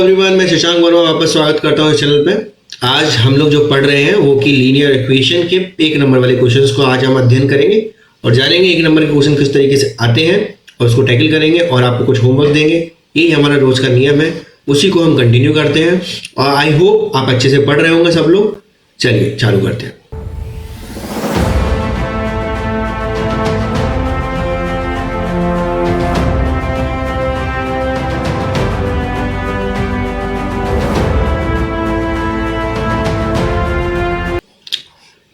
Everyone, मैं शशांक वर्मा वापस स्वागत करता हूँ इस चैनल पे। आज हम लोग जो पढ़ रहे हैं वो कि लीनियर इक्वेशन के एक नंबर वाले क्वेश्चंस को आज हम अध्ययन करेंगे और जानेंगे एक नंबर के क्वेश्चन किस तरीके से आते हैं और उसको टैकल करेंगे और आपको कुछ होमवर्क देंगे। यही हमारा रोज का नियम है, उसी को हम कंटिन्यू करते हैं और आई होप आप अच्छे से पढ़ रहे होंगे सब लोग। चलिए चालू करते हैं।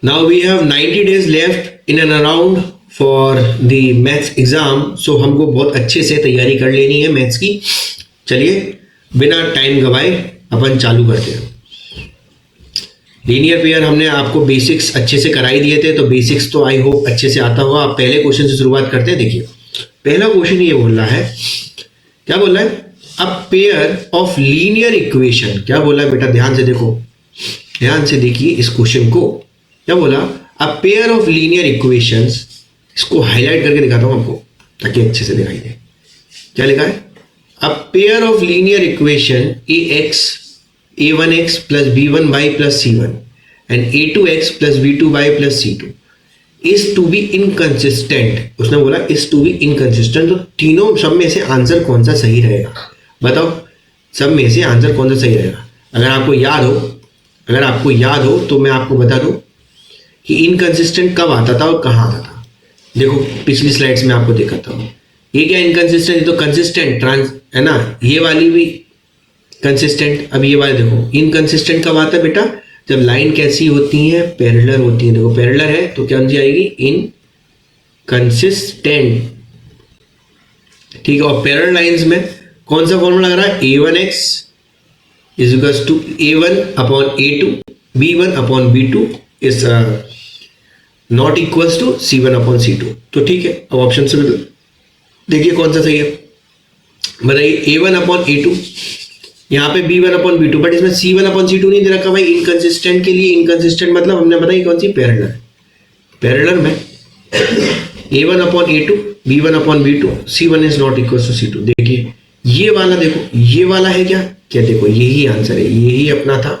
Now we have 90 days left in and around for the maths exam. So हमको बहुत अच्छे से तैयारी कर लेनी है मैथ्स की। चलिए बिना टाइम गवाए अपन चालू करते हैं। लीनियर पेयर हमने आपको बेसिक्स अच्छे से कराई दिए थे, तो बेसिक्स तो आई होप अच्छे से आता होगा। आप पहले क्वेश्चन से शुरुआत करते हैं। देखिए पहला क्वेश्चन ये बोल रहा है, क्या बोल रहा है? अ पेयर ऑफ लीनियर इक्वेशन। क्या बोला है बेटा? ध्यान से देखो, ध्यान से देखिए इस क्वेश्चन को। क्या बोला? अ पेयर ऑफ लीनियर इक्वेशंस। इसको हाईलाइट करके दिखाता हूं आपको ताकि अच्छे से दिखाई दे। क्या लिखा है? अ pair of linear equation a1x plus b1y plus c1 and a2x plus b2y plus c2 is to be inconsistent। उसने बोला is to be inconsistent। तो तीनों सब में से आंसर कौन सा सही रहेगा? बताओ, सब में से आंसर कौन सा सही रहेगा? अगर आपको याद हो तो मैं आपको बता दूं कि इनकंसिस्टेंट कब आता था और कहाँ आता था। देखो पिछली स्लाइड्स में आपको दिखाता हूँ। ये क्या इनकंसिस्टेंट? ये तो कंसिस्टेंट ट्रांस है ना, ये वाली भी कंसिस्टेंट। अब ये वाले देखो, इनकंसिस्टेंट कब आता है बेटा? जब लाइन कैसी होती है? पैरेलल होती है। देखो पैरेलल है तो क्या सी आएगी? इनकंसिस्टेंट। ठीक है। और पैरेलल लाइंस में कौन सा फॉर्मूला लग रहा है? a1x is equals to a1 upon a2 b1 upon b2 is not equals to c1 upon c2। तो ठीक है, अब ऑप्शन से देखिए कौन सा सही है। बताइए a1 अपॉन a2, यहाँ पे b1 अपॉन b2, बट इसमें c1 अपॉन c2 नहीं दे रखा भाई। इनकंसिस्टेंट के लिए इनकंसिस्टेंट मतलब हमने बताई कौन सी? पैरेलल। पैरेलल में a1 upon a2 b1 upon b2 c1 is not equals to c2। देखिए ये वाला, देखो ये वाला है क्या? क्या देखो यही आंसर है, यही अपना था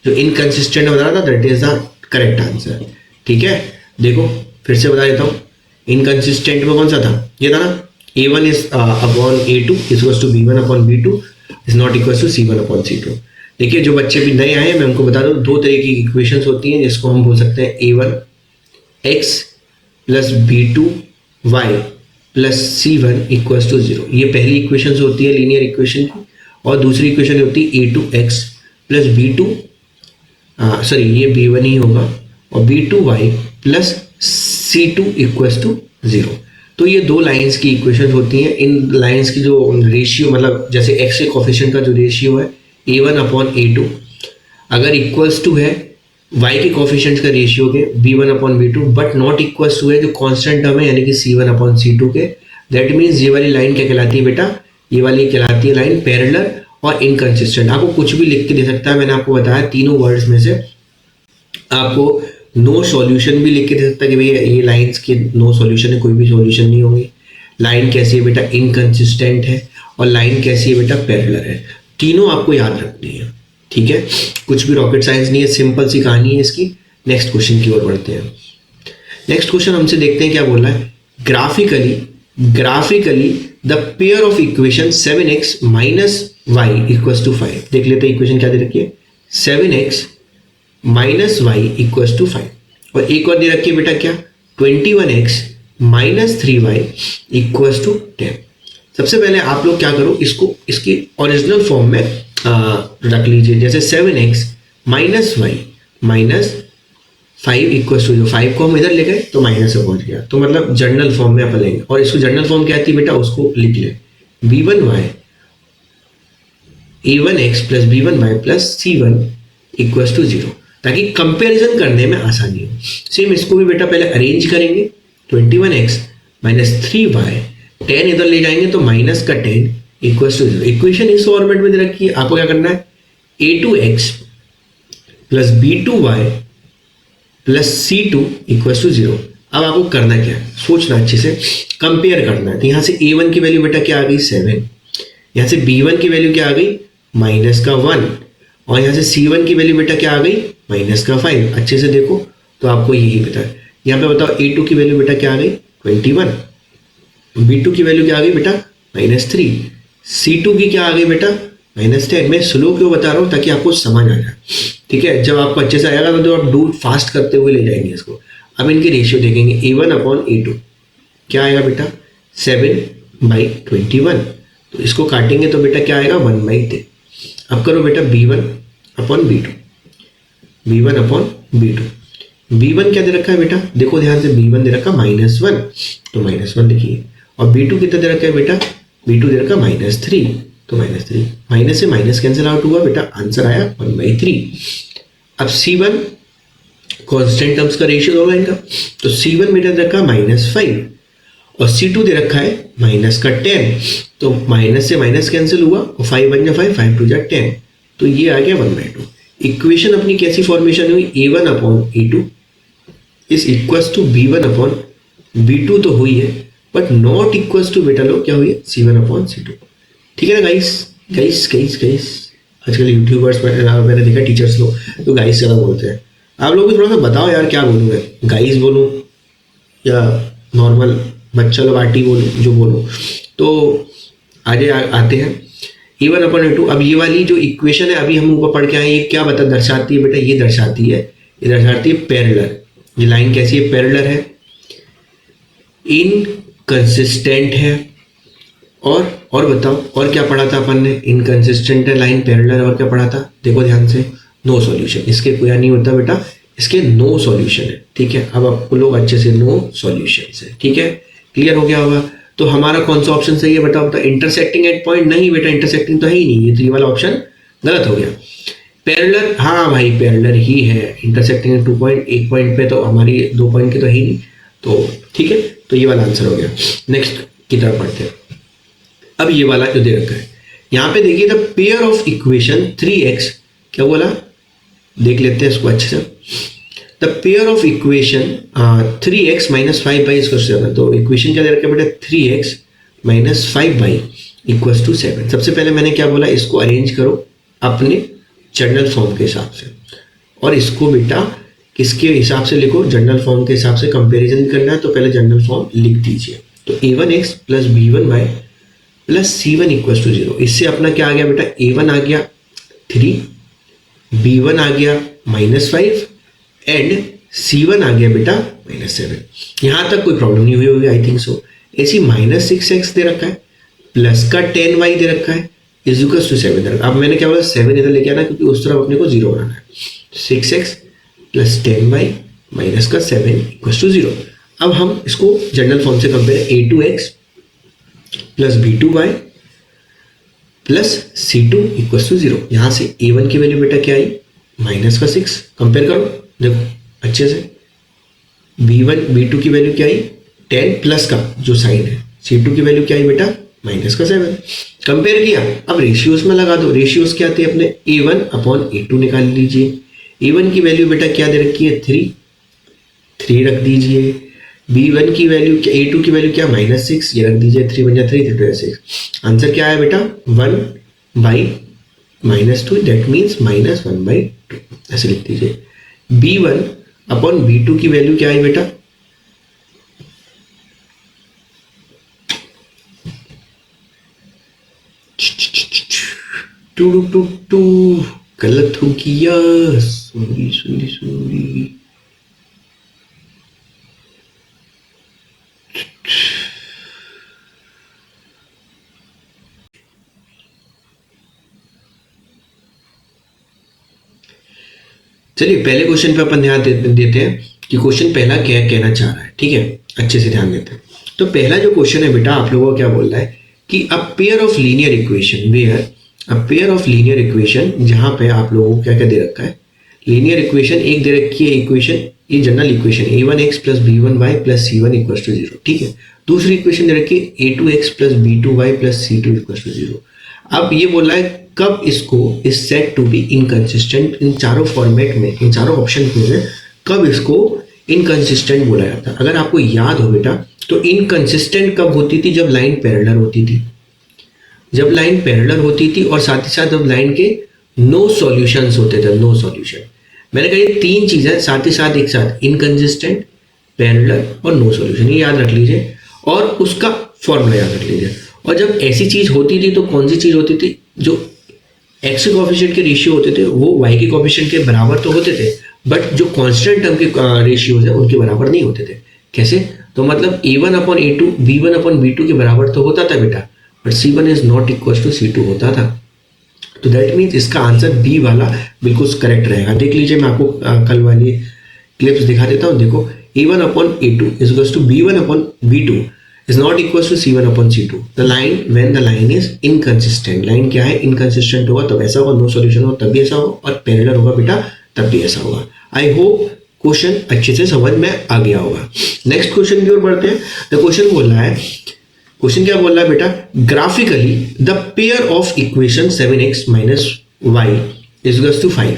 जो इनकंसिस्टेंट बता रहा था। That is the correct answer. ठीक है, देखो फिर से बता देता हूँ। इनकंसिस्टेंट में कौन सा था? ये था ना, a1 is upon a2 equals to b1 upon b2 is not equals to c1 upon c2। देखिए जो बच्चे भी नए आए हैं मैं उनको बता दूँ, दो तरह की इक्वेशंस होती हैं जिसको हम बोल सकते हैं a1x plus b2y plus c1 equals to 0। ये पहली इक्वेशन होती है लीनियर इक्वेशन की, और दूसरी इक्वेशन होती है a2x प्लस b2 सॉरी ये b1 ही होगा और b2y plus c2 equals to 0। तो ये दो लाइंस की इक्वेशन होती हैं। इन लाइंस की जो रेशियो मतलब जैसे x के कोफिशिएंट का जो रेशियो है a1 अपॉन a2 अगर इक्वल्स टू है y के कोफिशिएंट का रेशियो के b1 upon b2 but not equals to है जो कांस्टेंट टर्म है यानी कि c1 अपॉन c2 के, दैट मीन्स ये वाली लाइन क्या कहलाती है बेटा? ये वाली कहलाती है लाइन पैरेलल और इनकंसिस्टेंट। आपको कुछ भी लिख के दे सकता है, मैंने आपको बताया तीनों वर्ड्स में से आपको नो सॉल्यूशन भी लिख के दे सकता है कि भैया ये लाइंस के नो सॉल्यूशन है, कोई भी सॉल्यूशन नहीं होंगे। लाइन कैसी है बेटा? इनकंसिस्टेंट है। और लाइन कैसी है बेटा? पैरेलल है। तीनों आपको याद रखनी है। ठीक है, कुछ भी रॉकेट साइंस नहीं है, सिंपल सी कहानी है इसकी। नेक्स्ट क्वेश्चन की ओर बढ़ते हैं। नेक्स्ट क्वेश्चन हमसे देखते हैं क्या बोल रहा है। Graphically the pair of equation 7x minus y equals to 5। देख लेते हैं इक्वेशन क्या दे रखी है? 7x minus Y equals to 5। और एक और दे रखी है बेटा क्या? 21x minus 3y equals to 10। सबसे पहले आप लोग क्या करो, इसको इसकी ओरिजिनल फॉर्म में रख लीजिए। जैसे 7x minus y minus 5 equals to 5 को हम इधर ले गए तो माइनस से पहुंच गया, तो मतलब जनरल फॉर्म में अपन लेंगे। और इसको जनरल फॉर्म क्या आती है बेटा? उसको लिख ले b1y a1x plus b1y plus c1 equals to 0 ताकि कंपैरिजन करने में आसानी हो। सेम इसको भी बेटा पहले अरेंज करेंगे। 21x माइनस 3y 10 इधर ले जाएंगे तो माइनस का 10 इक्वल्स टू 0। इक्वेशन इस फॉर्मेट में दे रखी है। आपको क्या करना है? a2x plus b2y plus c2 equals to 0। अब आपको करना क्या है? सोचना अच्छे से, कंपेयर करना है। तो यहाँ से a1 की वैल्यू बेटा क्या आ गई? 7। यहाँ से b1 की वैल्यू क्या आ गई? माइनस का 1 और यहाँ से C1 की वैल्यू बेटा क्या आ गई माइनस का 5। अच्छे से देखो तो आपको यही पता है। यहाँ पे बताओ A2 की वैल्यू बेटा क्या आ गई 21, B2 की वैल्यू क्या आ गई बेटा -3, C2 की क्या आ गई बेटा -10। मैं स्लो क्यों बता रहा हूँ ताकि आपको समझ आ जाए, ठीक है। जब आपको अच्छे से आएगा तो आप डू फास्ट करते हुए ले जाएंगे इसको। अब इनकी रेशियो देखेंगे A1 अपॉन A2 क्या आएगा बेटा 7/21, तो इसको काटेंगे तो बेटा क्या आएगा 1/10। अब करो बेटा B1 upon B2, B1 upon B2, B1 क्या दे रखा है बेटा देखो ध्यान से, B1 दे रखा -1 तो -1 लिखिए, और B2 कितना दे रखा है बेटा B2 दे रखा -3 तो -3, माइनस से माइनस कैंसिल आउट हुआ बेटा, आंसर आया 1/3। अब C1 कांस्टेंट टर्म्स का रेशियो दोनों लाइन का, तो C1 बेटा दे रखा -5 और C2 दे रखा है -10, तो माइनस से माइनस कैंसिल हुआ और 5 बन जा 5, 5 2 जा 10, तो ये आ गया 1/2। इक्वेशन अपनी कैसी फॉर्मेशन हुई A1 upon A2 is equals to B1 upon B2 तो हुई है, बट नॉट इक्वल्स टू बेटा लोग क्या हुई है C1 अपॉन C2। ठीक है ना गाइस, गाइस गाइस गाइस आजकल यूट्यूबर्स मैंने देखा टीचर्स लोग तो गाइस ज़्यादा बोलते हैं। आप लोग भी थोड़ा सा बताओ यार क्या बोलूँ मैं, गाइस बोलूँ या नॉर्मल बच्चा लोग आटी बोलूँ, जो बोलूँ। तो आगे आते हैं A1 अपॉन A2। अब ये वाली जो इक्वेशन है अभी हम ऊपर पढ़ के आए, ये क्या बता दर्शाती है बेटा, ये दर्शाती है पैरेलल। ये लाइन कैसी है पैरेलल है, इनकंसिस्टेंट है, और बताओ और क्या पढ़ा था अपन ने, इनकंसिस्टेंट है लाइन पैरेलल, और क्या पढ़ा था देखो ध्यान से, नो सॉल्यूशन। इसके कोई नहीं होता बेटा, इसके नो सॉल्यूशन है। ठीक है, अब आपको लोग अच्छे से नो सॉल्यूशन है, ठीक है, क्लियर हो गया होगा। तो हमारा कौन सा ऑप्शन सही है बेटा, बता इंटरसेक्टिंग एट पॉइंट, नहीं बेटा इंटरसेक्टिंग तो है ही नहीं, ये तो ये वाला ऑप्शन गलत हो गया। पैरेलल, हाँ भाई पैरेलल ही है, इंटरसेक्टिंग एट 2 पॉइंट, एक पॉइंट पे तो हमारी 2 पॉइंट की तो है ही नहीं, तो ठीक है, तो ये वाला आंसर हो गया। नेक्स्ट की तरफ पढ़ते हैं। अब ये वाला जो दे रखा है यहाँ पे देखिए, the pair of equation 3x, क्या बोला देख लेते हैं इसको अच्छे से। The pair of equation 3x - 5/7, तो इक्वेशन क्या दे रखा है बेटा 3x - 5/7। सबसे पहले मैंने क्या बोला, इसको अरेंज करो अपने जनरल फॉर्म के हिसाब से, और इसको बेटा किसके हिसाब से लिखो, जनरल फॉर्म के हिसाब से कंपैरिजन करना है, तो पहले जनरल फॉर्म लिख दीजिए। तो a1x + b1y + c1 = 0। इससे अपना क्या आ गया बेटा, a1 आ गया 3, b1 आ गया -5 एंड c1 आ गया बेटा -7। यहां तक कोई प्रॉब्लम नहीं हुई होगी आई थिंक सो। ऐसी -6x दे रखा है, प्लस का 10y दे रखा है, = 7 दे रखा है। अब मैंने क्या बोला 7 इधर लेके आना, क्योंकि उस तरफ अपने को 0 बनाना है। 6x + 10y - का 7 = 0। अब हम इसको जनरल फॉर्म से कंपेयर, a2x + b2y + c2 = 0। यहां से a1 की वैल्यू बेटा क्या आई का 6, कंपेयर करो देखो अच्छे से, b1 b2 की वैल्यू क्या आई 10 प्लस का जो साइन है, c2 की वैल्यू क्या आई बेटा का 7, कंपेयर किया। अब रेशियोज में लगा दो, रेशियोज क्या आते हैं अपने, a1 अपॉन a2 निकाल लीजिए। a1 की वैल्यू बेटा क्या दे रखी है 3 रख दीजिए, b1 की वैल्यू क्या, a2 की वैल्यू क्या -6, ये रख दीजिए, 3 बन जा 3, 3 2 6। आंसर क्या आया बेटा 1/-2, दैट मीन्स -1/2, ऐसे लिख दीजिए। b1 अपॉन b2 की वैल्यू क्या आई बेटा, टू गलत हो गया, सॉरी। चलिए पहले क्वेश्चन पे अपन ध्यान देते हैं कि क्वेश्चन पहला क्या कहना चाह रहा है, ठीक है, अच्छे से ध्यान देते हैं। तो पहला जो क्वेश्चन है बेटा आप लोगों को क्या बोल रहा है कि a pair of linear equation, where a pair of linear equation, जहां पे आप लोगों को क्या क्या दे रखा है, लीनियर इक्वेशन एक दे रखी है, इक्वेशन ये general equation a1x + b1y + c1 = 0, ठीक है। दूसरी इक्वेशन दे रखी है a2x + b2y + c2 = 0। अब ये बोल रहा है कब इसको is set to be inconsistent, इन चारों फॉर्मेट में, इन चारों ऑप्शन में कब इसको इनकंसिस्टेंट बोला जाता है। अगर आपको याद हो बेटा तो इनकंसिस्टेंट कब होती थी, जब लाइन पैरेलल होती थी, जब लाइन पैरेलल होती थी और साथ ही साथ जब लाइन के नो सॉल्यूशंस होते थे, नो सॉल्यूशन। मैंने कहा ये तीन चीजें साथ ही साथ एक साथ, इनकंसिस्टेंट, पैरेलल और नो सॉल्यूशन, ये याद रख लीजिए और उसका फॉर्मूला याद रख लीजिए। और जब ऐसी चीज होती थी तो कौन सी चीज होती थी, जो एक्स के कोफिशिएंट के रेशियो होते थे वो वाई के कोफिशिएंट के बराबर तो होते थे, बट जो कांस्टेंट टर्म के रेशियोज है उनके बराबर नहीं होते थे। कैसे? तो मतलब a1 upon a2 b1 upon b2 के बराबर तो होता था बेटा, but c1 is not equal to c2 होता था। तो दैट मीन्स इसका आंसर बी वाला बिल्कुल करेक्ट रहेगा। देख लीजिए, मैं आपको कल वाली क्लिप्स दिखा देता हूँ। देखो, a1 upon a2 is equal to b1 upon b2 is not equals to c1 upon c2 the line when the line is inconsistent। Line क्या है? इनकंसिस्टेंट होगा तब ऐसा होगा, नो सॉल्यूशन होगा तब भी ऐसा होगा, और पैरेलल होगा बेटा तब भी ऐसा होगा। आई होप क्वेश्चन अच्छे से समझ में आ गया होगा। नेक्स्ट क्वेश्चन की ओर बढ़ते हैं। द क्वेश्चन बोल रहा है, क्वेश्चन क्या बोल रहा है बेटा, graphically the pair of equation 7x minus y is equals to 5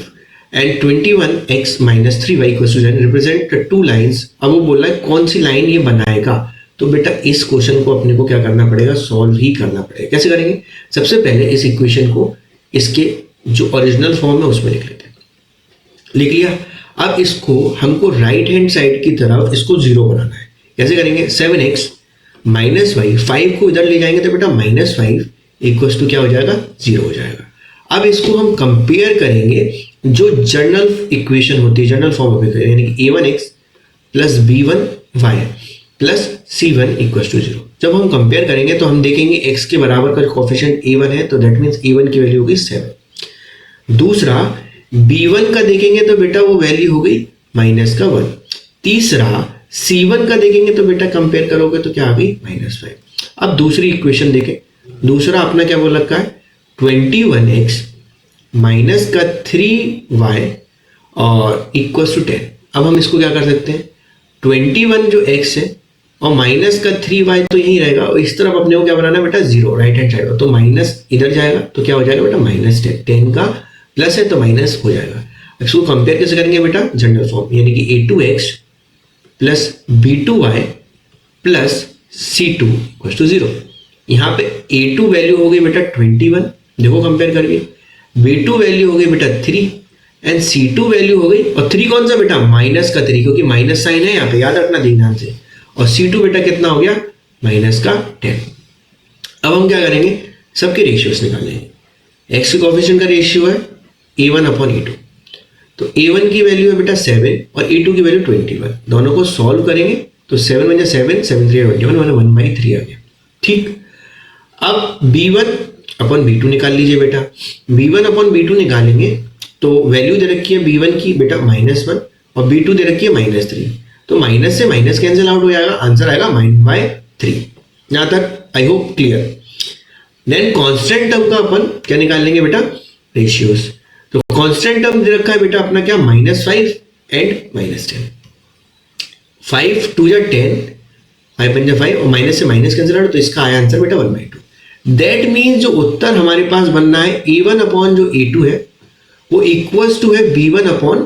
and 21x minus 3y equals to 10 represent two lines. अब वो बोल रहा है कौन सी लाइन ये बनाएगा। तो बेटा इस क्वेश्चन को अपने को क्या करना पड़ेगा, सॉल्व ही करना पड़ेगा। कैसे करेंगे? सबसे पहले इस इक्वेशन को इसके जो ओरिजिनल फॉर्म है उसमें लिख लेते हैं। लिख लिया। अब इसको हमको राइट हैंड साइड की तरफ इसको जीरो बनाना है। कैसे करेंगे? 7x माइनस वाई, 5 को इधर ले जाएंगे तो बेटा माइनस 5 इक्वल्स टू क्या हो जाएगा, 0 हो जाएगा। अब इसको हम कंपेयर करेंगे जो जनरल इक्वेशन होती है, जनरल फॉर्म ऑफ इक्वेशन, यानी कि a1x plus b1y plus c1 equal to 0। जब हम कंपेयर करेंगे तो हम देखेंगे x के बराबर का कोफिशिएंट a1 है, तो दैट मीन्स a1 की वैल्यू होगी 7। दूसरा b1 का देखेंगे तो बेटा वो वैल्यू हो गई माइनस का 1। तीसरा c1 का देखेंगे तो बेटा कंपेयर करोगे तो क्या आ गई, माइनस 5। अब दूसरी इक्वेशन देखें। दूसरा अपना क्या बोल रखा है, 21x माइनस का 3y और इक्वल टू 10। अब हम इसको क्या कर सकते हैं, 21 जो x है और माइनस का 3y तो यही रहेगा, और इस तरफ अपने को क्या बनाना है बेटा, 0 राइट हैंड साइड। तो माइनस इधर जाएगा तो क्या हो जाएगा बेटा, माइनस 10 का प्लस है तो माइनस हो जाएगा। इसको कंपेयर कैसे करेंगे बेटा, जनरल फॉर्म, यानी कि a2x plus b2y plus c2 equal to 0। यहाँ पे a2 वैल्यू हो गई बेटा 21, देखो कंपेयर करके, b2 वैल्यू हो गई बेटा 3 एंड c2 वैल्यू हो गई, और 3 कौन सा बेटा, माइनस का 3, क्योंकि माइनस साइन है यहाँ पे, याद रखना ध्यान से। और c2 बेटा कितना हो गया, माइनस का 10। अब हम क्या करेंगे, सबके रेशियोज निकालेंगे। x के कोफिशिएंट का रेशियो है a1 अपॉन a2, तो a1 की वैल्यू है बेटा 7 और a2 की वैल्यू 21। दोनों को सॉल्व करेंगे तो 7 × 7 7 3 21 मैंने 1/3 आ गया। ठीक, अब b1 अपॉन b2 निकाल लीजिए बेटा। b1 अपॉन b2 निकालेंगे तो वैल्यू दे रखी है b1 की बेटा -1 और b2 दे रखी है -3, तो माइनस से माइनस कैंसिल आउट हो जाएगा, आंसर आएगा -3। यहां तक I hope clear. Then constant term का अपन क्या निकाल लेंगे बेटा, रेशियोज। तो कांस्टेंट टर्म दे रखा है बेटा अपना क्या, -5 एंड -10। 5 2 जा 10, 5 5 जा 5 और माइनस से माइनस कैंसिल आउट, तो इसका आया आंसर बेटा 1/2। दैट मीन्स जो उत्तर हमारे पास बनना है a1 अपॉन जो a2 है वो इक्वल्स टू है b1 अपॉन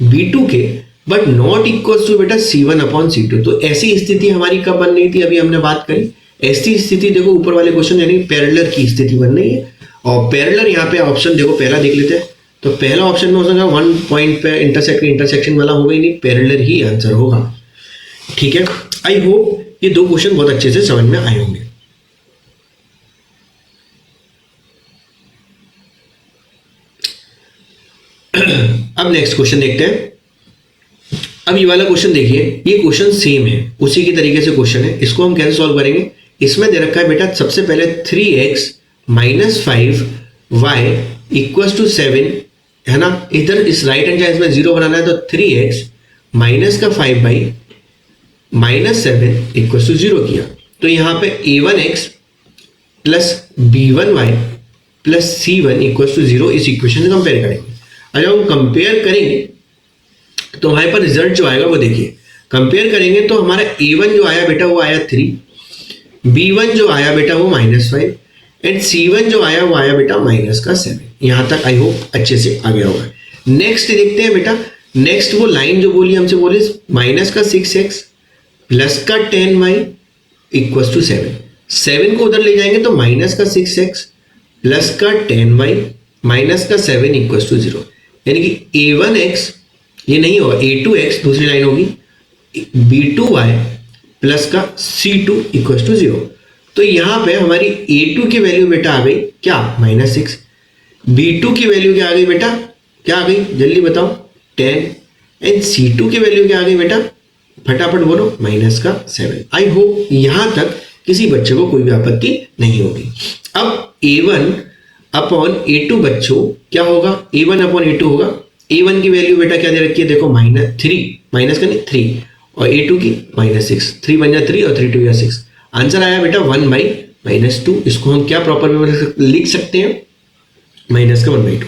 b2 के, बट नॉट इक्वल्स टू बेटा c1 अपॉन c2। तो ऐसी स्थिति हमारी कब बन रही थी, अभी हमने बात करी। ऐसी स्थिति देखो ऊपर वाले क्वेश्चन यानी पैरेलल की स्थिति बन रही है, और पैरेलल यहाँ पे ऑप्शन देखो पहला देख लेते हैं। तो पहला ऑप्शन में हो सकता है 1 पॉइंट पे इंटरसेक्शन वाला होगा ही नहीं, पैरेलल ही आंसर होगा। ठीक है, आई होप ये दो क्वेश्चन बहुत अच्छे से समझ में आए होंगे। अब नेक्स्ट क्वेश्चन देखते हैं। अब ये वाला क्वेश्चन देखिए, ये क्वेश्चन सेम है, उसी की तरीके से क्वेश्चन है। इसको हम कैसे सॉल्व करेंगे, इसमें दे रखा है बेटा सबसे पहले 3x minus 5y equals to 7 है ना। इधर इस राइट हैंड साइड में 0 बनाना है, तो 3x माइनस का 5y माइनस 7 इक्वल्स टू 0 किया। तो यहाँ पे a1x plus b1y plus c1 equals to 0 इस इक्वेशन से कंपेयर करेंगे। अगर हम कंपेयर करेंगे तो हमारे पास रिजल्ट जो आएगा वो देखिए, कंपेयर करेंगे तो हमारा a1 जो आया बेटा वो आया 3, b1 जो आया बेटा वो -5 एंड c1 जो आया वो आया बेटा माइनस का 7। यहां तक आई होप अच्छे से आ गया होगा। नेक्स्ट देखते हैं बेटा, नेक्स्ट वो लाइन जो बोली हमसे, बोली माइनस का 6x प्लस का 10y इक्वल टू 7। 7 को उधर ले जाएंगे तो माइनस का 6x प्लस का 10y माइनस का 7 इक्वल टू 0, यानी कि a1x ये नहीं होगा, a2x दूसरी लाइन होगी, b2y प्लस का c2 इक्वल टू 0। तो यहां पे हमारी a2 की वैल्यू बेटा आ गई क्या, -6, b2 की वैल्यू क्या आ गई बेटा, क्या आ गई जल्दी बताओ, 10, एंड c2 की वैल्यू क्या आ गई बेटा, फटाफट बोलो, -7। आई होप यहां तक किसी बच्चे को कोई भी आपत्ति नहीं होगी। अब a1 अपॉन a2 बच्चों क्या होगा, a1 अपॉन a2 होगा, a1 की वैल्यू बेटा क्या दे रखी है, देखो -3, माइनस का नहीं 3, और a2 की -6, 3 बन जा 3 और 3 2 या 6, आंसर आया बेटा 1/-2। इसको हम क्या प्रॉपर में लिख सकते हैं, माइनस का 1/2।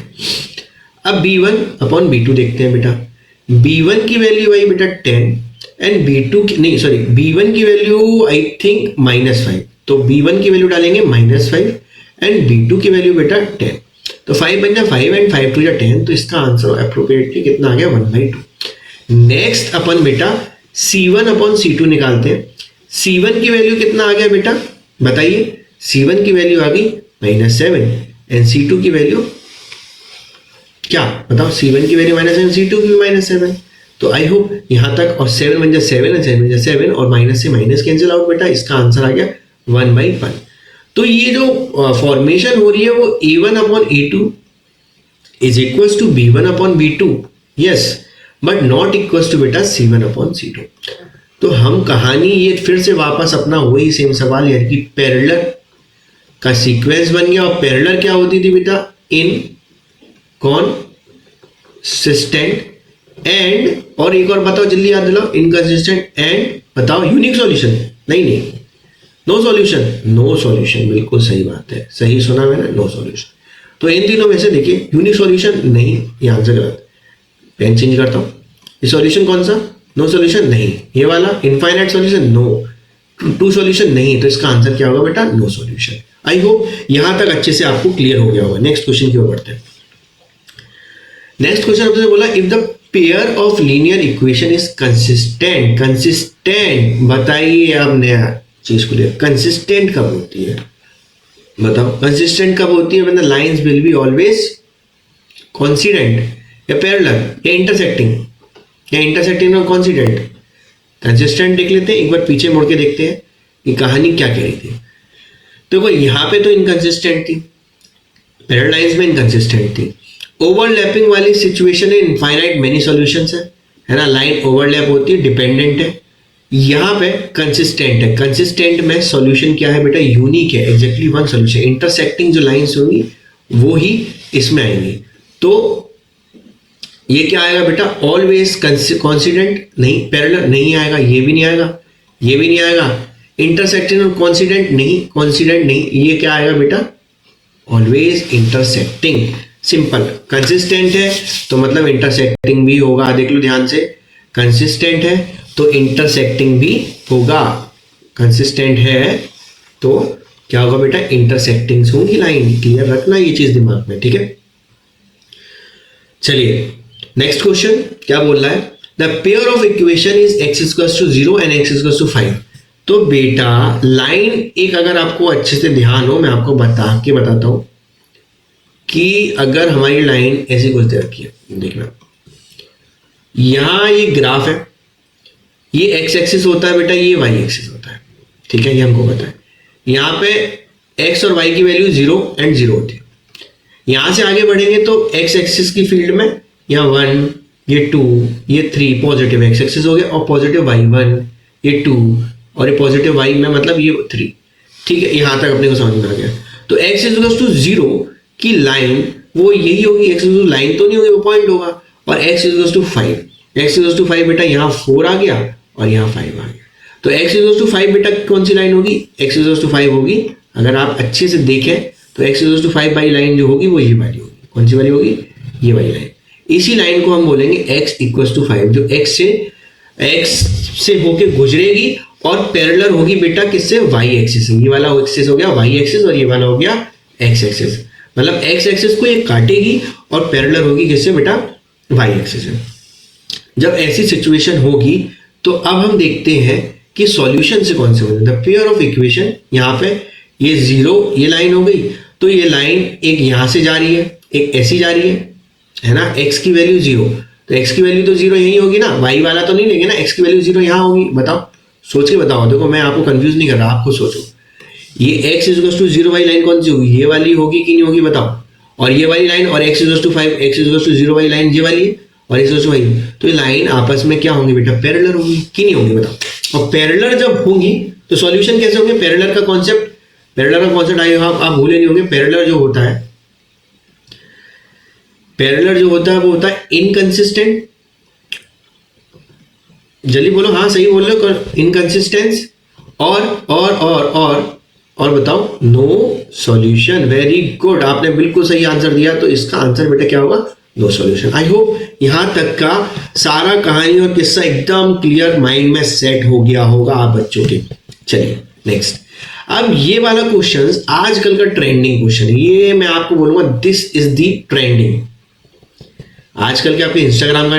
अब b1 अपॉन b2 देखते हैं बेटा, b1 की वैल्यू आई बेटा 10 एंड b2 की नहीं सॉरी b1 की वैल्यू आई थिंक -5, तो b1 की वैल्यू डालेंगे -5 एंड b2 की वैल्यू बेटा 10, तो 5 बन जा 5 एंड 5 2 या 10, तो इसका आंसर अप्रोप्रिएटली कितना आ गया, 1/2। नेक्स्ट अपन बेटा c1 अपॉन c2 निकालते हैं। c1 की वैल्यू कितना आ गया बेटा बताइए, c1 की वैल्यू आ गई -7 एंड c2 की वैल्यू क्या बताओ, c1 की वैल्यू -7, c2 की भी -7, तो आई होप यहां तक, और 7 बन जा 7 एंड 7 बन जा 7, और माइनस से माइनस कैंसिल आउट बेटा, इसका आंसर आ गया 1/1। तो ये जो फॉर्मेशन हो रही है वो a1 upon a2 is equals to b1 upon b2, yes, but not equals to बेटा c1 अपॉन c2। तो हम कहानी ये फिर से वापस अपना वही सेम सवाल, यानी कि पैरेलल का सीक्वेंस बन गया, और पैरेलल क्या होती थी बेटा, इन कॉन्सिस्टेंट एंड, और एक और बताओ जल्दी याद दिलाओ, इनकंसिस्टेंट एंड बताओ यूनिक सॉल्यूशन, नहीं नो सॉल्यूशन, बिल्कुल सही बात है, सही सुना मैंने, नो सॉल्यूशन। तो इन तीनों में से देखिए, यूनिक सॉल्यूशन नहीं, ये आंसर गलत, पेन चेंज करता हूं, ये सॉल्यूशन कौन सा, नो सॉल्यूशन नहीं, ये वाला infinite solution no, two solution नहीं, तो इसका आंसर क्या होगा बेटा, नो सॉल्यूशन। आई होप यहां तक अच्छे से आपको क्लियर हो गया होगा। नेक्स्ट क्वेश्चन की ओर बढ़ते हैं। नेक्स्ट क्वेश्चन आपसे बोला, if the pair of linear equation is consistent बताइए, अब नया चीज को देखो, कंसिस्टेंट कब होती है बताओ, कंसिस्टेंट कब होती है, मतलब lines will be always coincident या पैरेलल या इंटरसेक्टिंग और कॉन्सिडेंट। कंसिस्टेंट देख लेते हैं, एक बार पीछे मुड़ के देखते हैं ये कहानी क्या कह रही थी। देखो यहाँ पे तो इनकंसिस्टेंट थी, पैरेलल लाइंस में इनकंसिस्टेंट थी, ओवरलैपिंग वाली सिचुएशन है, इनफाइनाइट मेनी सॉल्यूशंस है ना, लाइन ओवरलैप होती है, डिपेंडेंट है। यहाँ पे कंसिस्टेंट है, कंसिस्टेंट में सॉल्यूशन क्या है बेटा, यूनिक है, एग्जैक्टली वन सॉल्यूशन। इंटरसेक्टिंग जो लाइंस होंगी वो ही इसमें आएंगी, तो ये क्या आएगा बेटा, ऑलवेज कॉन्सिडेंट नहीं, पैरेलल नहीं आएगा, ये भी नहीं आएगा, ये भी नहीं आएगा, इंटरसेक्टिंग और कॉन्सिडेंट नहीं, ये क्या आएगा बेटा, ऑलवेज इंटरसेक्टिंग। सिंपल, कंसिस्टेंट है तो मतलब इंटरसेक्टिंग भी होगा, देख लो ध्यान से, कंसिस्टेंट है तो इंटरसेक्टिंग भी होगा, कंसिस्टेंट है तो क्या होगा बेटा, इंटरसेक्टिंग होंगी लाइन, क्लियर रखना ये चीज दिमाग में, ठीक है। चलिए नेक्स्ट क्वेश्चन क्या बोल रहा है, the pair of equation is x equals to 0 and x equals to 5। तो बेटा लाइन एक, अगर आपको अच्छे से ध्यान हो, मैं आपको बताता हूं कि अगर हमारी लाइन ऐसी कुछ दे रखी है, देखना यहां ये ग्राफ है, ये एक्स एक्सिस होता है बेटा, ये वाई एक्सिस होता है, ठीक है, ये हमको पता है। यहाँ पे एक्स और वाई की वैल्यू 0 एंड 0 होती है। यहां से आगे बढ़ेंगे तो एक्स एक्सिस की फील्ड में यहाँ 1, ये 2, ये 3 पॉजिटिव एक्स एक्सिस हो गया, और पॉजिटिव वाई 1, ये 2, और ये पॉजिटिव वाई में मतलब ये 3, ठीक है, यहां तक अपने को समझ में आ गया। तो एक्स इक्वल्स टू 0 की लाइन वो यही होगी, एक्स इक्वल्स टू लाइन तो नहीं होगी, वो पॉइंट होगा, और x equals to 5, x equals to 5 बेटा यहाँ 4 आ गया और यहाँ 5 आ गया, तो एक्स इक्वल्स टू 5 बेटा कौन सी लाइन होगी, एक्स इक्वल्स टू 5 होगी, अगर आप अच्छे से देखें तो एक्स इक्वल्स टू 5 वाली लाइन जो होगी वो ये वाली होगी, कौन सी वाली होगी, ये वाली लाइन। इसी लाइन को हम बोलेंगे एक्स इक्वल्स टू 5, जो एक्स से होके गुजरेगी और पैरेलल होगी बेटा किससे, वाई एक्सिस से। ये वाला एक्सिस हो गया वाई एक्सिस और ये वाला हो गया एक्स एक्सिस, मतलब एक्स एक्सिस को ये काटेगी और पैरेलल होगी किससे बेटा, वाई एक्सिस से। जब ऐसी सिचुएशन होगी तो अब हम देखते हैं कि सॉल्यूशन से कौन से बने, द पेयर ऑफ इक्वेशन, यहाँ पे ये 0 ये लाइन हो गई, तो ये लाइन एक यहां से जा रही है, एक ऐसी जा रही है ना। x की वैल्यू 0, तो x की वैल्यू तो 0 यही होगी ना, y वाला तो नहीं लेंगे ना, x की वैल्यू 0 यहां होगी। बताओ, सोच के बताओ। देखो मैं आपको कंफ्यूज नहीं कर रहा, आप खुद सोचो। ये x इज टू 0 वाली लाइन कौन सी होगी, ये वाली होगी कि नहीं होगी बताओ। और ये वाली लाइन और x is to 5, x is to 0 वाली लाइन ये वाली है, और x इज टू 5, तो ये लाइन आपस में क्या होंगी बेटा, पैरेलल होंगी कि नहीं होंगी बताओ। और पैरेलल जब होंगी तो सॉल्यूशन कैसे होंगे, पैरेलल का कॉन्सेप्ट आए आप भूले नहीं होंगे। पैरेलल जो होता है, पैरेलल जो होता है वो होता है इनकंसिस्टेंट। जल्दी बोलो, हाँ सही बोल रहे हो, इनकंसिस्टेंस और बताओ नो सॉल्यूशन। वेरी गुड, आपने बिल्कुल सही आंसर दिया। तो इसका आंसर बेटा क्या होगा, नो सॉल्यूशन। आई होप यहां तक का सारा कहानी और किस्सा एकदम क्लियर माइंड में सेट हो गया होगा आप बच्चों के। चलिए नेक्स्ट, अब ये वाला क्वेश्चन आजकल का ट्रेंडिंग क्वेश्चन है। ये मैं आपको बोलूंगा दिस इज द ट्रेंडिंग। आजकल के आपके इंस्टाग्राम का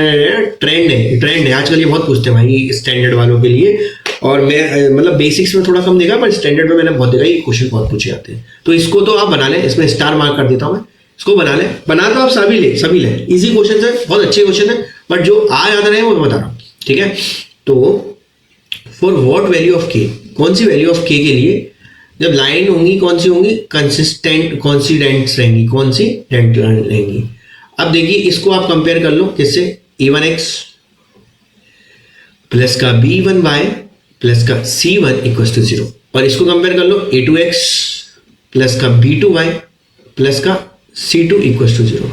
ट्रेंड है आजकल। ये बहुत पूछते हैं भाई स्टैंडर्ड वालों के लिए, और मैं मतलब बेसिक्स में थोड़ा कम देखा, पर स्टैंडर्ड में मैंने बहुत देखा ये क्वेश्चन बहुत पूछे जाते हैं। तो इसको तो आप बना लें, इसमें स्टार मार्क कर देता हूं मैं, इसको बना लें। बना तो आप सभी ले इजी क्वेश्चन है, बहुत अच्छे क्वेश्चन है, बट जो आ याद रहे वो मैं बता रहा हूँ, ठीक है। तो फॉर व्हाट वैल्यू ऑफ के, कौन सी वैल्यू ऑफ के के लिए जब लाइन होंगी कौन सी होंगी, कंसिस्टेंट कॉन्सिडेंट्स रहेंगी, कौन सी डेंट रहेंगी। अब देखिए इसको आप कंपेयर कर लो किससे, a1x प्लस का b1y प्लस का c1 इक्वल टू 0, और इसको कंपेयर कर लो a2x प्लस का b2y प्लस का c2 इक्वल टू 0।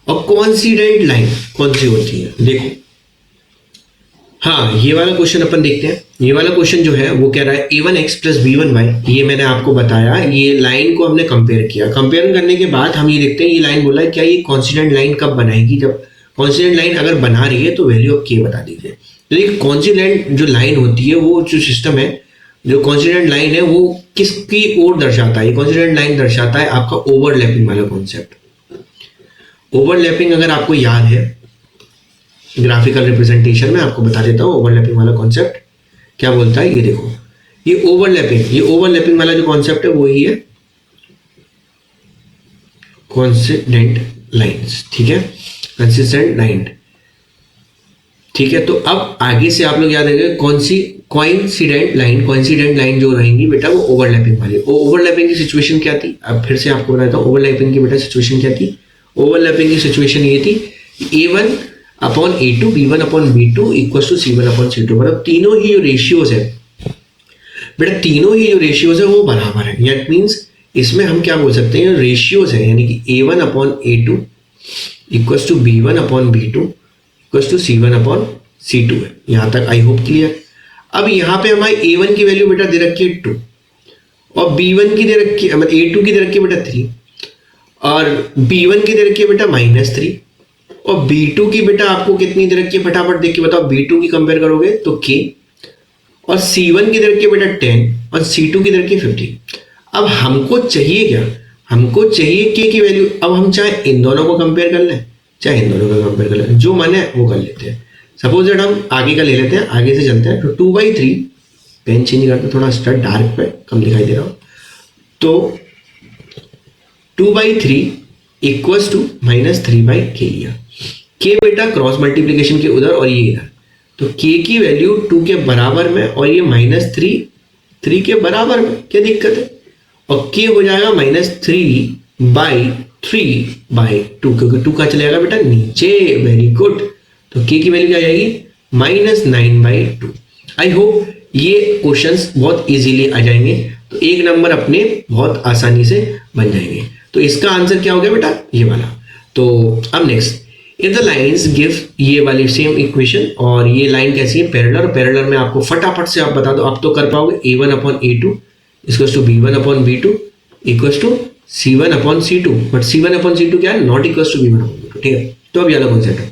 और कॉन्सिडेंट लाइन कौन सी होती है, देखो हाँ ये वाला क्वेश्चन अपन देखते हैं। ये वाला क्वेश्चन जो है वो कह रहा है a1x प्लस b1y, ये मैंने आपको बताया, ये लाइन को हमने कंपेयर किया। कंपेयर करने के बाद हम ये देखते हैं ये लाइन बोला है क्या ये कॉन्सिडेंट लाइन कब बनाएगी, जब कॉन्सिडेंट लाइन अगर बना रही है तो वैल्यू ऑफ के बता दीजिए। तो देखिए कॉन्सिडेंट जो लाइन होती है वो जो सिस्टम है, जो कॉन्सिडेंट लाइन है वो किसकी ओर दर्शाता है, कॉन्सिडेंट लाइन दर्शाता है आपका ओवरलैपिंग वाला कॉन्सेप्ट। ओवरलैपिंग अगर आपको याद है ग्राफिकल रिप्रेजेंटेशन में आपको बता देता हूँ ओवरलैपिंग वाला कॉन्सेप्ट क्या बोलता है। ये देखो ये ओवरलैपिंग वाला जो कॉन्सेप्ट है वो ही है कॉन्सिडेंट लाइंस, ठीक है, कंसिस्टेंट लाइन, ठीक है। तो अब आगे से आप लोग याद रखेंगे कौन सी कोइंसिडेंट लाइन जो रहेंगी बेटा वो ओवरलैपिंग वाली। ओवरलैपिंग की सिचुएशन क्या थी, अब फिर से आपको बताता हूँ ओवरलैपिंग की बेटा सिचुएशन क्या थी। ओवरलैपिंग की सिचुएशन ये थी a1 upon a2 b1 upon b2 equal to c1 upon c2, मतलब तीनों ही जो रेशियोज है बेटा, तीनों ही जो रेशियोज है वो बराबर है। दैट मीन्स इसमें हम क्या बोल सकते हैं, रेशियोज है, यानी कि a1 upon a2 equal to b1 upon b2 equal to c1 upon c2 है। यहां तक आई होप क्लियर। अब यहाँ पे हमारी a1 की वैल्यू बेटा दे रखी है 2, और b1 की दे रखी है, मतलब a2 की दे रखी है बेटा 3, और b1 की दे रखी है बेटा -3, और b2 की बेटा आपको कितनी दे रखी है फटाफट देख के बताओ। b2 की कंपेयर करोगे तो k, और c1 की दे रखी है बेटा 10, और c2 की दे रखी है 15। अब हमको चाहिए क्या, हमको चाहिए k की वैल्यू। अब हम चाहे इन दोनों को कंपेयर कर लें, चाहे इन दोनों को कंपेयर कर लें, जो मन है वो कर लेते हैं। सपोज दैट हम आगे का ले लेते हैं, आगे से चलते हैं। तो 2/3, पेन चेंज करते थोड़ा स्टार डार्क पे कम दिखाई दे रहा हो, तो 2/3 इक्वल्स टू -3/k लिया। k बेटा क्रॉस मल्टीप्लीकेशन के उधर और ये इधर, तो k की वैल्यू 2 के बराबर में और ये -3 के बराबर में, क्या दिक्कत है। और k हो जाएगा -3/3/2, क्योंकि 2 का चलेगा बेटा नीचे। वेरी गुड, तो k की वैल्यू क्या जाएगी -9/2। आई होप ये क्वेश्चंस बहुत इजीली आ जाएंगे, तो एक नंबर अपने बहुत आसानी से बन जाएंगे। तो इसका आंसर क्या हो गया बेटा, ये वाला। तो अब next, if the lines give, ये वाली सेम इक्वेशन, और ये लाइन कैसी है, पैरेलल। पैरेलल में आपको फटाफट से आप बता दो, आप तो कर पाओगे a1 upon a2 equals to b1 upon b2 equals to c1 upon c2, but c1 upon c2 क्या है, not equals to b1 upon b2, ठीक है। तो अब ये वाला कॉन्सेप्ट है,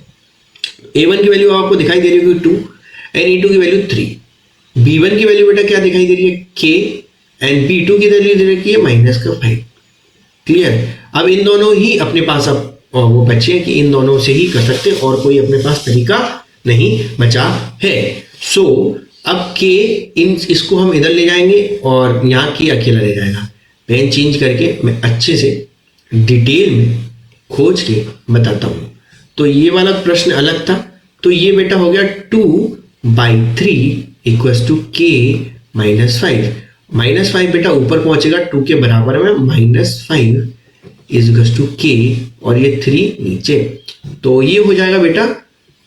a1 की वैल्यू आपको दिखाई दे रही होगी 2 एंड a2 की वैल्यू 3, b1 की वैल्यू बेटा क्या दिखाई दे रही है k, एंड b2 की वैल्यू दे रखी है -5। क्लियर। अब इन दोनों ही अपने पास अब वो बचे हैं कि इन दोनों से ही कर सकते हैं, और कोई अपने पास तरीका नहीं बचा है। सो अब के इसको हम इधर ले जाएंगे और यहाँ के अकेला ले जाएगा। पेन चेंज करके मैं अच्छे से डिटेल में खोज के बताता हूं। तो ये वाला प्रश्न अलग था। तो ये बेटा हो गया 2/3 इक्वल्स टू के -5। -5 बेटा ऊपर पहुंचेगा 2 के बराबर में, -5 इक्वल्स टू के, और ये 3 नीचे। तो ये हो जाएगा बेटा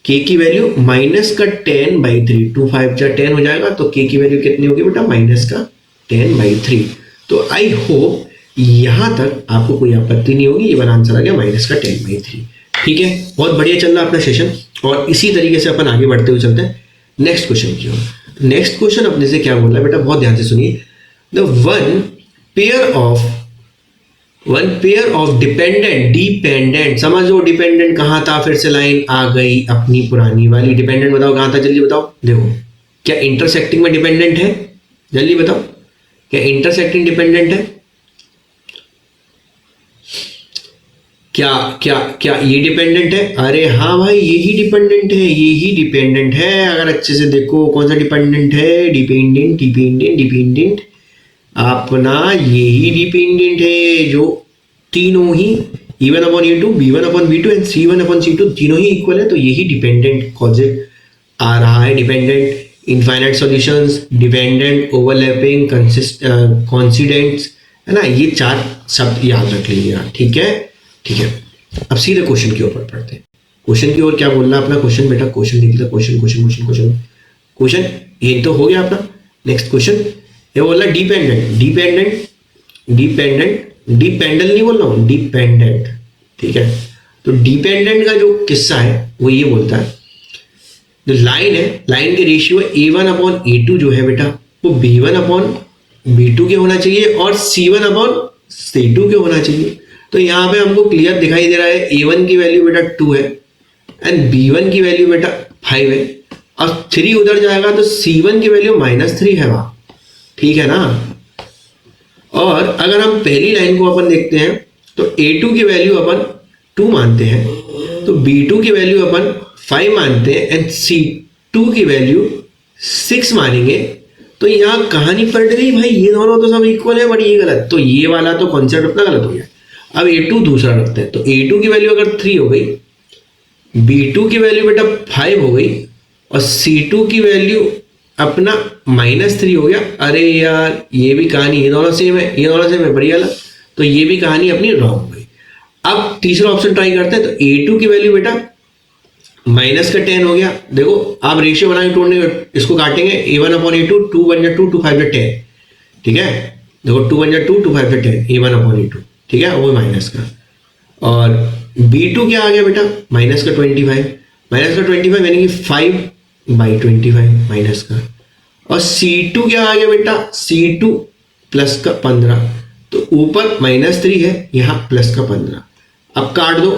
के की वैल्यू -10/3, 2 5 जा 10 हो जाएगा। तो के की वैल्यू कितनी होगी बेटा -10/3। तो आई होप यहां तक आपको कोई आपत्ति नहीं होगी। ये वाला आंसर आ गया -10/3। ठीक है, बहुत बढ़िया चल रहा अपना सेशन, और इसी तरीके से अपन आगे बढ़ते हुए चलते हैं नेक्स्ट क्वेश्चन की ओर। नेक्स्ट क्वेश्चन अपने से क्या बोल रहा है बेटा, बहुत ध्यान से सुनिए। The one pair of dependent, समझो डिपेंडेंट कहां था, फिर से लाइन आ गई अपनी पुरानी वाली। डिपेंडेंट बताओ कहां था, जल्दी बताओ। देखो, क्या इंटरसेक्टिंग में डिपेंडेंट है, जल्दी बताओ, क्या इंटरसेक्टिंग डिपेंडेंट है? क्या क्या क्या ये डिपेंडेंट है? अरे हाँ भाई, यही डिपेंडेंट है। अगर अच्छे से देखो कौन सा डिपेंडेंट है, डिपेंडेंट अपना यही डिपेंडेंट है, जो तीनों ही E1/E2, B1/B2 एंड C1/C2 तीनों ही इक्वल है। तो यही डिपेंडेंट कॉन्सेप्ट आ रहा है। Dependent infinite solutions, dependent overlapping coincidents, है ना, ये 4 शब्द याद रख लीजिएगा। ठीक है, अब सीधे क्वेश्चन की ओर पढ़ते हैं। क्वेश्चन की ओर क्या बोल रहा है अपना क्वेश्चन बेटा, क्वेश्चन देख लो। क्वेश्चन ये तो हो गया अपना। नेक्स्ट क्वेश्चन ये बोल रहा है डिपेंडेंट नहीं बोल रहा हूं, डिपेंडेंट। ठीक है, तो डिपेंडेंट का जो किस्सा है वो ये बोलता है, जो लाइन है, लाइन के रेशियो A1/A2 जो है बेटा, वो B1/B2 के होना चाहिए और C1/C2 के होना चाहिए। तो यहाँ पे हमको क्लियर दिखाई दे रहा है A1 की वैल्यू बेटा 2 है एंड B1 की वैल्यू बेटा 5 है, और 3 उधर जाएगा तो C1 की वैल्यू -3 है वहां। ठीक है ना। और अगर हम पहली लाइन को अपन देखते हैं तो A2 की वैल्यू अपन 2 मानते हैं, तो B2 की वैल्यू अपन 5 मानते हैं एंड C2 की वैल्यू 6 मानेंगे। तो यहाँ कहानी पलट गई भाई, ये दोनों तो सब इक्वल है, बट ये गलत। तो ये वाला तो कॉन्सेप्ट अपना गलत हो गया। अब A2 दूसरा रखते हैं, तो A2 की वैल्यू अगर 3 हो गई, B2 की वैल्यू बेटा 5 हो गई, और C2 की वैल्यू अपना -3 हो गया। अरे यार, ये भी कहानी, ये दोनों सेम है, बढ़िया लग। तो ये भी कहानी अपनी रॉन्ग हो गई। अब तीसरा ऑप्शन ट्राई करते हैं। तो A2 की वैल्यू बेटा -10 हो गया। देखो आप रेशियो बनाएंगे, तोड़ने इसको काटेंगे, A1/A2, 2 1 जा 2, 2 5 जा 10। ठीक है, देखो 2 1 जा 2, 2 5 जा 10, A1/A2। ठीक है, वो माइनस का। और B2 क्या आ गया बेटा, -25 यानी कि 5/25 माइनस का। और C2 क्या आ गया बेटा, C2 प्लस का 15। तो ऊपर -3 है, यहां प्लस का 15। अब काट दो,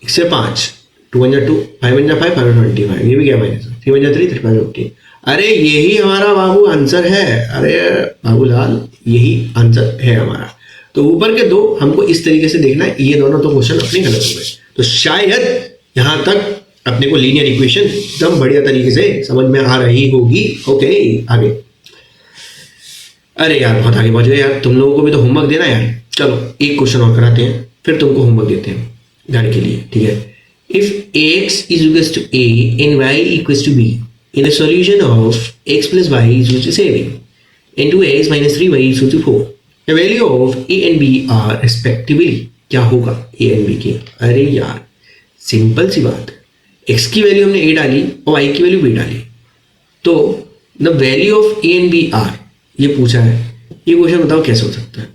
1 से 5, 2 1 जा 2, 5 1 जा 5, 5 25। ये भी क्या माइनस, 3 1 जा 3, 3 5 15। अरे यही हमारा बाबू आंसर है। अरे बाबूलाल, यही आंसर है हमारा। तो ऊपर के दो हमको इस तरीके से देखना है, ये दोनों तो क्वेश्चन अपने गलत हो गए। तो शायद यहां तक अपने को लीनियर इक्वेशन एकदम बढ़िया तरीके से समझ में आ रही होगी। ओके, आगे। अरे यार, बहुत आगे पहुंच गए यार, तुम लोगों को भी तो होमवर्क देना यार। चलो एक क्वेश्चन और कराते हैं, फिर तुमको होमवर्क देते हैं घर के लिए। ठीक है, if x is equals to a and y equals to b, in the solution of x plus y is equal to 7 and 2x minus 3y is equal to 4, the value of a and b are respectively, क्या होगा a and b की? अरे यार, simple सी बात, x की value हमने a डाली और y की वैल्यू b डाली, तो the value of a and b are ये पूछा है। ये क्वेश्चन बताओ कैसे हो सकता है?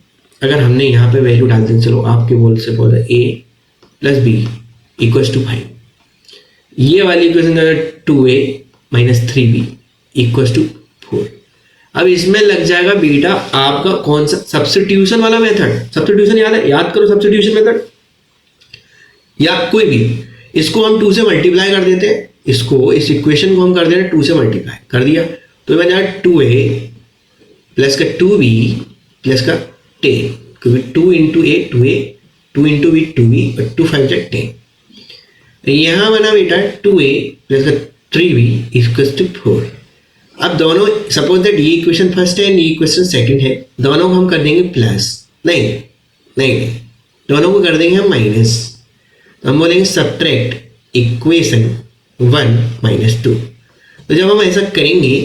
अगर हमने यहाँ पे वैल्यू डाल दें, चलो आपके बोल से बोल रहे a plus b equals to 5, ये वाली equation 2a minus 3b equals to 4। अब इसमें लग जाएगा बेटा आपका कौन सा, सब्स्टिट्यूशन वाला मेथड। सब्स्टिट्यूशन याद है, याद करो सब्स्टिट्यूशन मेथड, या कोई भी। इसको हम 2 से मल्टीप्लाई कर देते हैं, इसको, इस इक्वेशन को हम कर दे रहे हैं 2 से मल्टीप्लाई कर दिया, तो बन जाएगा 2a प्लस का 2b प्लस का 10, क्योंकि 2 into a 2a, 2 into b 2b, और 2 5 जा 10। यहां बना बेटा 2a प्लस का 3b इक्वल्स टू 4। अब दोनों, सपोज दैट ये इक्वेशन फर्स्ट है एंड ये इक्वेशन सेकंड है, दोनों को हम कर देंगे प्लस। नहीं नहीं, दोनों को कर देंगे हम माइनस, तो हम बोलेंगे सब्ट्रैक्ट इक्वेशन 1 - 2। तो जब हम ऐसा करेंगे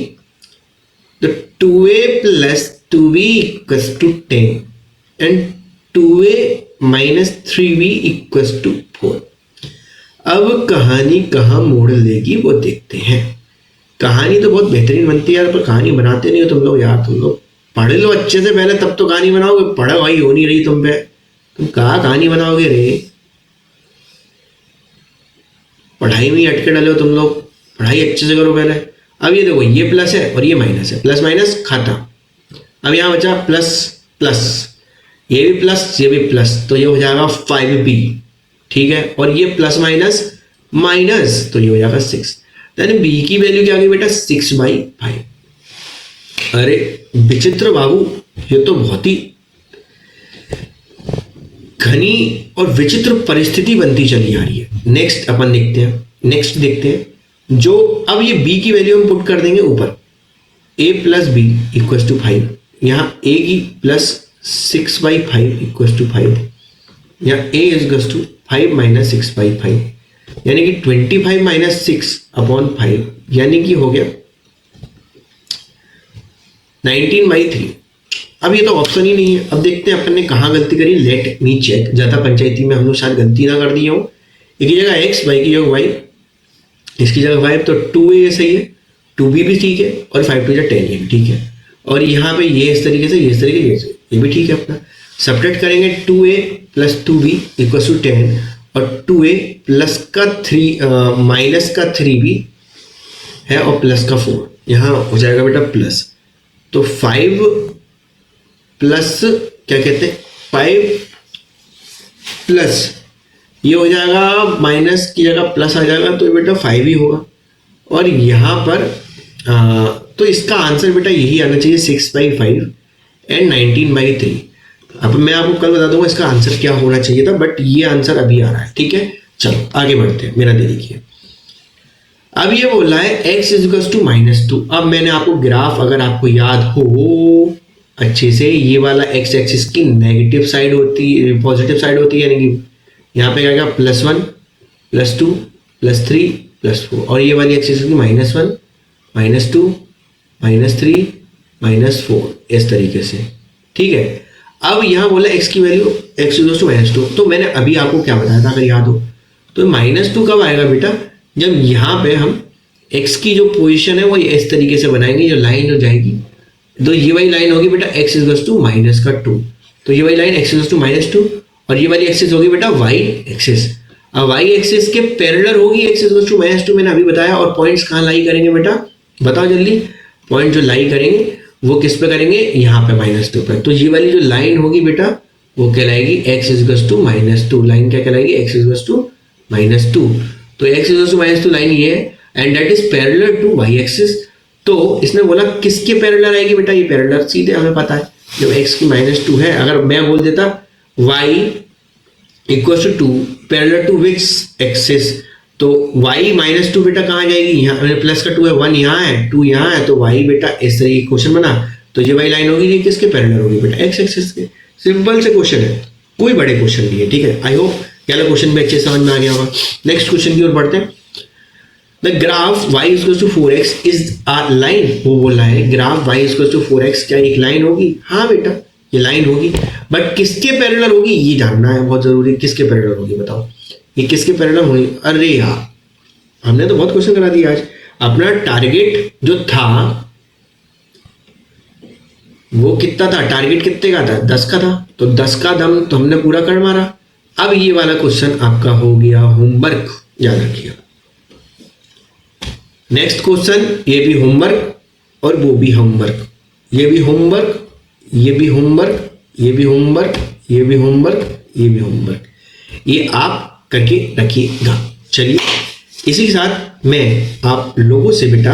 तो 2a + 2b = 10 and 2a - 3b = 4। अब कहानी कहाँ मोड़ लेगी वो देखते हैं। कहानी तो बहुत बेहतरीन बनती है यार, पर कहानी बनाते नहीं हो तुम लोग यार। तुम लोग पढ़ लो अच्छे से पहले, तब तो कहानी बनाओगे। पढ़ा भाई हो नहीं रही तुम पे, तुम कहाँ कहानी बनाओगे रे। पढ़ाई में ही अटके डले हो तुम लोग। पढ़ाई अच्छे से करो पहले। अब ये देखो, ये प्लस है और ये माइनस है, प्लस माइनस खाता। अब यहाँ बचा प्लस प्लस, ये भी प्लस ये भी प्लस, तो ये हो जाएगा 5b, ठीक है। और ये प्लस माइनस माइनस, तो ये हो जाएगा 6। यानी b की वैल्यू क्या आ गई बेटा, 6/5। अरे विचित्र बाबू, ये तो बहुत ही घनी और विचित्र परिस्थिति बनती चली आ रही है। नेक्स्ट अपन देखते हैं, नेक्स्ट देखते हैं। जो अब ये b की वैल्यू हम पुट कर देंगे ऊपर, a + b = 5। यहाँ a की प्लस 6/5 = 5, या a = 5 - 6/5, यानी कि 25 - 6/5, यानी कि हो गया 19/3। अब ये तो ऑप्शन ही नहीं है। अब देखते हैं अपन ने कहाँ गलती करी। Let me check. ज़्यादा पंचायती में हम लोग शायद गलती ना कर दी हो। एक की जगह x, y की जगह y, इसकी जगह 5, तो 2a सही है, 2b भी ठीक है, और 5 × 2 = 10, ये भी ठीक है। और यहाँ पे ये इस तरीके से, ये इस तरीके से, ये भी ठीक है अपना। सब्ट्रैक्ट करेंगे 2a + 2b = 10, और 2a प्लस का 3 माइनस का 3b है, और प्लस का 4, यहाँ हो जाएगा बेटा प्लस। तो 5 प्लस क्या कहते हैं, 5 प्लस ये हो जाएगा, माइनस की जगह प्लस आ जाएगा, तो बेटा 5 ही होगा। और यहाँ पर तो इसका आंसर बेटा यही आना चाहिए, 6/5 एंड 19/3। अब मैं आपको कल बता दूंगा इसका आंसर क्या होना चाहिए था, बट ये आंसर अभी आ रहा है, ठीक है। चलो आगे बढ़ते हैं, मेरा दे देखिए। अब ये बोला है x = -2। अब मैंने आपको ग्राफ, अगर आपको याद हो अच्छे से, ये वाला x एक्सिस की नेगेटिव साइड होती है, पॉजिटिव साइड होती है, यानी कि यहाँ पे क्या आएगा +1 +2 +3 +4, और ये वाली एक्सिस की -1 -2 -3 -4, इस तरीके से, ठीक है। अब यहाँ बोला x की वैल्यू x = -2। तो मैंने अभी आपको क्या बताया था, अगर याद हो तो -2 कब आएगा बेटा, जब यहाँ पे हम x की जो पोजीशन है वो इस तरीके से बनाएंगे, जो लाइन हो जाएगी, तो ये वाली लाइन होगी बेटा x = -2, तो ये वाली लाइन x = -2, और ये वाली एक्सिस होगी बेटा y एक्सिस। अब y एक्सिस के पैरेलल होगी x = -2, मैंने अभी बताया। और पॉइंट्स कहाँ लाई करेंगे बेटा, बताओ जल्दी। पॉइंट जो लाई करेंगे वो किस पे करेंगे, यहाँ पे -2 पे। तो ये वाली जो लाइन होगी बेटा वो कहलाएगी x = -2, लाइन क्या कहलाएगी, x = -2। तो x = -2 लाइन ये है, and that is parallel to y axis. तो इसने बोला किसके पैरेलल आएगी बेटा, ये पैरेलल सीधे हमें पता है, जब x की -2 है। अगर मैं बोल देता y = 2 parallel to which axis, तो y -2 बेटा कहाँ जाएगी, यहाँ प्लस का 2 है, 1 यहाँ है, 2 यहाँ है, तो y बेटा इस तरह की क्वेश्चन बना। तो ये वाली लाइन होगी, ये किसके पैरेलल होगी बेटा, x एक्सिस के। सिंपल से क्वेश्चन है, कोई बड़े क्वेश्चन नहीं है, ठीक है। आई होप पहला क्वेश्चन भी अच्छे समझ में आ गया होगा। नेक्स्ट क्वेश्चन की ओर बढ़ते हैं। The graph y = 4x is a line. वो बोल रहा है ग्राफ y = 4x क्या एक लाइन होगी, हाँ बेटा ये लाइन होगी, बट किसके पैरेलल होगी ये जानना है, बहुत जरूरी। किसके पैरेलल होगी बताओ, ये किसके पैरेलल होगी। अरे यार हमने तो बहुत क्वेश्चन करा दिया आज। अपना टारगेट जो था वो कितना था, टारगेट कितने का था, 10 का था, तो 10 का दम तो हमने पूरा कर मारा। अब ये वाला क्वेश्चन आपका हो गया होमवर्क, याद रखिएगा। नेक्स्ट क्वेश्चन, ये भी होमवर्क और वो भी होमवर्क, ये भी होमवर्क, ये भी होमवर्क, ये भी होमवर्क, ये भी होमवर्क, ये भी होमवर्क, ये आप करके रखिएगा। चलिए इसी के साथ मैं आप लोगों से बेटा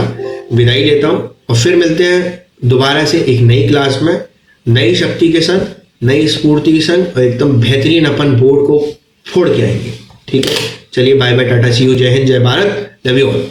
विदाई लेता हूं, और फिर मिलते हैं दोबारा से एक नई क्लास में, नई शक्ति के संग, नई स्फूर्ति के संग, और एकदम बेहतरीन अपन बोर्ड को फोड़ के आएंगे, ठीक है। चलिए bye bye, ta ta, see you, जय हिंद, जय भारत, लव यू ऑल।